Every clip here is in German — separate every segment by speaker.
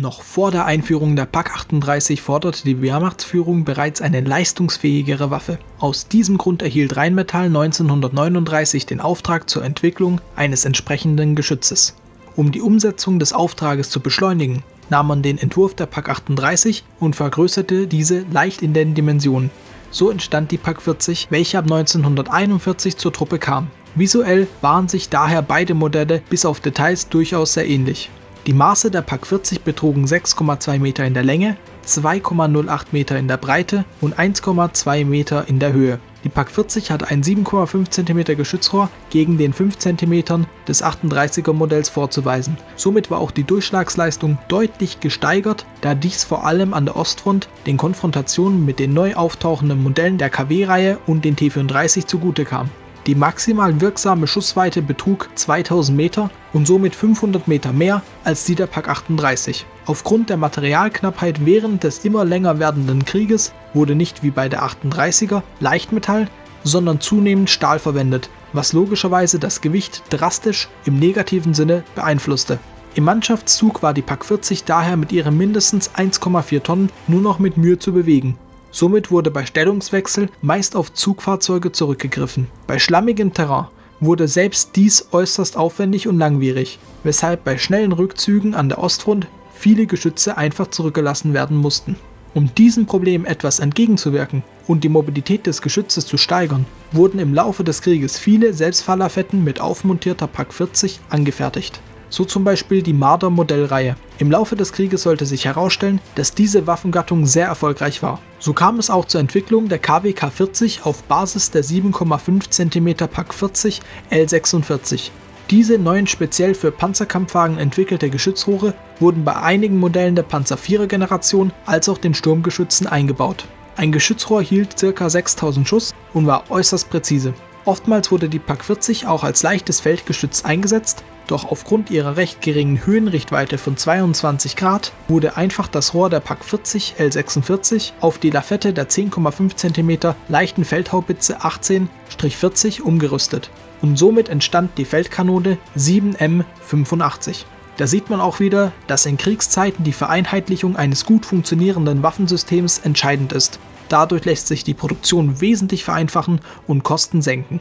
Speaker 1: Noch vor der Einführung der Pak 38 forderte die Wehrmachtsführung bereits eine leistungsfähigere Waffe. Aus diesem Grund erhielt Rheinmetall 1939 den Auftrag zur Entwicklung eines entsprechenden Geschützes. Um die Umsetzung des Auftrages zu beschleunigen, nahm man den Entwurf der Pak 38 und vergrößerte diese leicht in den Dimensionen. So entstand die Pak 40, welche ab 1941 zur Truppe kam. Visuell waren sich daher beide Modelle bis auf Details durchaus sehr ähnlich. Die Maße der Pak 40 betrugen 6,2 Meter in der Länge, 2,08 Meter in der Breite und 1,2 Meter in der Höhe. Die Pak 40 hatte ein 7,5 cm Geschützrohr gegen den 5 cm des 38er Modells vorzuweisen. Somit war auch die Durchschlagsleistung deutlich gesteigert, da dies vor allem an der Ostfront den Konfrontationen mit den neu auftauchenden Modellen der KW-Reihe und den T-34 zugute kam. Die maximal wirksame Schussweite betrug 2000 Meter und somit 500 Meter mehr als die der Pak 38. Aufgrund der Materialknappheit während des immer länger werdenden Krieges wurde nicht wie bei der 38er Leichtmetall, sondern zunehmend Stahl verwendet, was logischerweise das Gewicht drastisch im negativen Sinne beeinflusste. Im Mannschaftszug war die Pak 40 daher mit ihren mindestens 1,4 Tonnen nur noch mit Mühe zu bewegen. Somit wurde bei Stellungswechsel meist auf Zugfahrzeuge zurückgegriffen. Bei schlammigem Terrain wurde selbst dies äußerst aufwendig und langwierig, weshalb bei schnellen Rückzügen an der Ostfront viele Geschütze einfach zurückgelassen werden mussten. Um diesem Problem etwas entgegenzuwirken und die Mobilität des Geschützes zu steigern, wurden im Laufe des Krieges viele Selbstfahrlafetten mit aufmontierter Pak 40 angefertigt. So zum Beispiel die Marder Modellreihe. Im Laufe des Krieges sollte sich herausstellen, dass diese Waffengattung sehr erfolgreich war. So kam es auch zur Entwicklung der KWK 40 auf Basis der 7,5 cm Pak 40 L46. Diese neuen speziell für Panzerkampfwagen entwickelte Geschützrohre wurden bei einigen Modellen der Panzer-4er-Generation als auch den Sturmgeschützen eingebaut. Ein Geschützrohr hielt ca. 6000 Schuss und war äußerst präzise. Oftmals wurde die Pak 40 auch als leichtes Feldgeschütz eingesetzt, doch aufgrund ihrer recht geringen Höhenrichtweite von 22 Grad wurde einfach das Rohr der Pak 40 L46 auf die Lafette der 10,5 cm leichten Feldhaubitze 18-40 umgerüstet und somit entstand die Feldkanone 7M85. Da sieht man auch wieder, dass in Kriegszeiten die Vereinheitlichung eines gut funktionierenden Waffensystems entscheidend ist. Dadurch lässt sich die Produktion wesentlich vereinfachen und Kosten senken.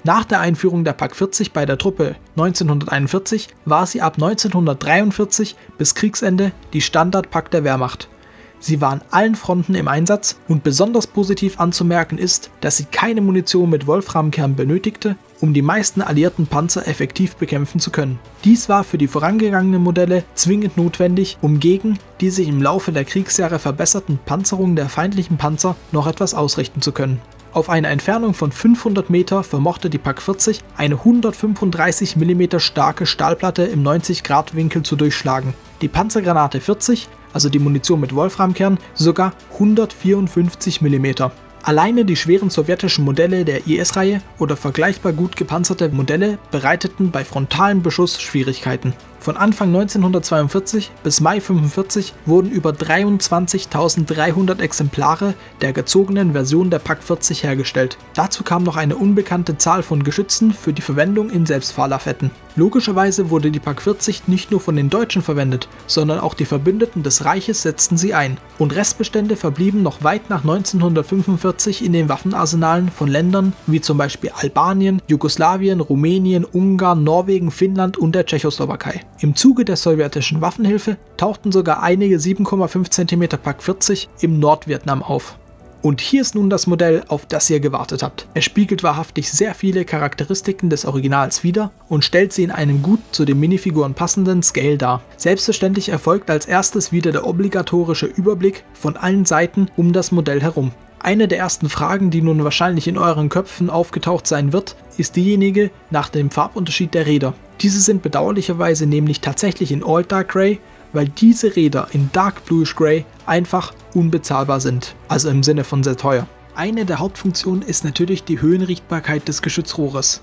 Speaker 1: Nach der Einführung der Pak 40 bei der Truppe 1941 war sie ab 1943 bis Kriegsende die Standard-Pak der Wehrmacht. Sie war an allen Fronten im Einsatz und besonders positiv anzumerken ist, dass sie keine Munition mit Wolframkern benötigte, um die meisten alliierten Panzer effektiv bekämpfen zu können. Dies war für die vorangegangenen Modelle zwingend notwendig, um gegen die sich im Laufe der Kriegsjahre verbesserten Panzerung der feindlichen Panzer noch etwas ausrichten zu können. Auf eine Entfernung von 500 Meter vermochte die Pak 40 eine 135 mm starke Stahlplatte im 90-Grad-Winkel zu durchschlagen. Die Panzergranate 40, also die Munition mit Wolframkern, sogar 154 mm. Alleine die schweren sowjetischen Modelle der IS-Reihe oder vergleichbar gut gepanzerte Modelle bereiteten bei frontalem Beschuss Schwierigkeiten. Von Anfang 1942 bis Mai 1945 wurden über 23.300 Exemplare der gezogenen Version der Pak 40 hergestellt. Dazu kam noch eine unbekannte Zahl von Geschützen für die Verwendung in Selbstfahrlafetten. Logischerweise wurde die Pak 40 nicht nur von den Deutschen verwendet, sondern auch die Verbündeten des Reiches setzten sie ein. Und Restbestände verblieben noch weit nach 1945 in den Waffenarsenalen von Ländern wie zum Beispiel Albanien, Jugoslawien, Rumänien, Ungarn, Norwegen, Finnland und der Tschechoslowakei. Im Zuge der sowjetischen Waffenhilfe tauchten sogar einige 7,5 cm Pak 40 im Nordvietnam auf. Und hier ist nun das Modell, auf das ihr gewartet habt. Es spiegelt wahrhaftig sehr viele Charakteristiken des Originals wider und stellt sie in einem gut zu den Minifiguren passenden Scale dar. Selbstverständlich erfolgt als erstes wieder der obligatorische Überblick von allen Seiten um das Modell herum. Eine der ersten Fragen, die nun wahrscheinlich in euren Köpfen aufgetaucht sein wird, ist diejenige nach dem Farbunterschied der Räder. Diese sind bedauerlicherweise nämlich tatsächlich in All Dark Grey, weil diese Räder in Dark Bluish Grey einfach unbezahlbar sind, also im Sinne von sehr teuer. Eine der Hauptfunktionen ist natürlich die Höhenrichtbarkeit des Geschützrohres.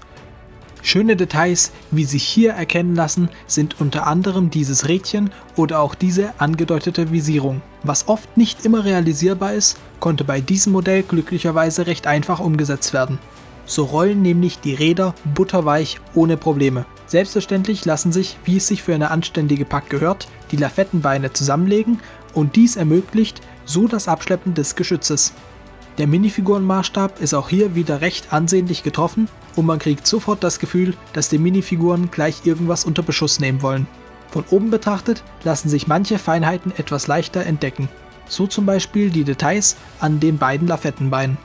Speaker 1: Schöne Details, wie sich hier erkennen lassen, sind unter anderem dieses Rädchen oder auch diese angedeutete Visierung. Was oft nicht immer realisierbar ist, konnte bei diesem Modell glücklicherweise recht einfach umgesetzt werden. So rollen nämlich die Räder butterweich ohne Probleme. Selbstverständlich lassen sich, wie es sich für eine anständige Pack gehört, die Lafettenbeine zusammenlegen und dies ermöglicht so das Abschleppen des Geschützes. Der Minifigurenmaßstab ist auch hier wieder recht ansehnlich getroffen und man kriegt sofort das Gefühl, dass die Minifiguren gleich irgendwas unter Beschuss nehmen wollen. Von oben betrachtet lassen sich manche Feinheiten etwas leichter entdecken, so zum Beispiel die Details an den beiden Lafettenbeinen.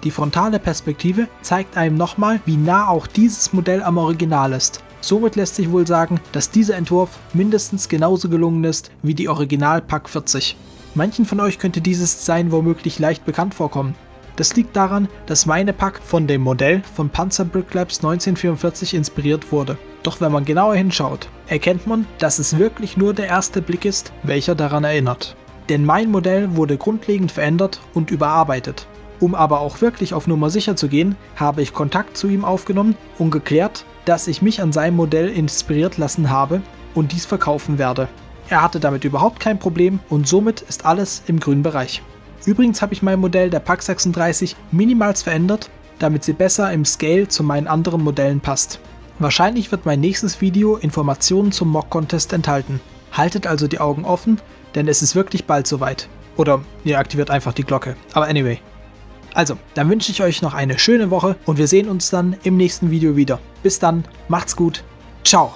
Speaker 1: Die frontale Perspektive zeigt einem nochmal, wie nah auch dieses Modell am Original ist. Somit lässt sich wohl sagen, dass dieser Entwurf mindestens genauso gelungen ist wie die Original Pack 40. Manchen von euch könnte dieses Design womöglich leicht bekannt vorkommen. Das liegt daran, dass meine Pack von dem Modell von Panzer Brick Labs 1944 inspiriert wurde. Doch wenn man genauer hinschaut, erkennt man, dass es wirklich nur der erste Blick ist, welcher daran erinnert. Denn mein Modell wurde grundlegend verändert und überarbeitet. Um aber auch wirklich auf Nummer sicher zu gehen, habe ich Kontakt zu ihm aufgenommen und geklärt, dass ich mich an seinem Modell inspiriert lassen habe und dies verkaufen werde. Er hatte damit überhaupt kein Problem und somit ist alles im grünen Bereich. Übrigens habe ich mein Modell der Pack 36 minimals verändert, damit sie besser im Scale zu meinen anderen Modellen passt. Wahrscheinlich wird mein nächstes Video Informationen zum Mock Contest enthalten. Haltet also die Augen offen, denn es ist wirklich bald soweit. Oder ihr aktiviert einfach die Glocke. Aber anyway. Also, dann wünsche ich euch noch eine schöne Woche und wir sehen uns dann im nächsten Video wieder. Bis dann, macht's gut, ciao!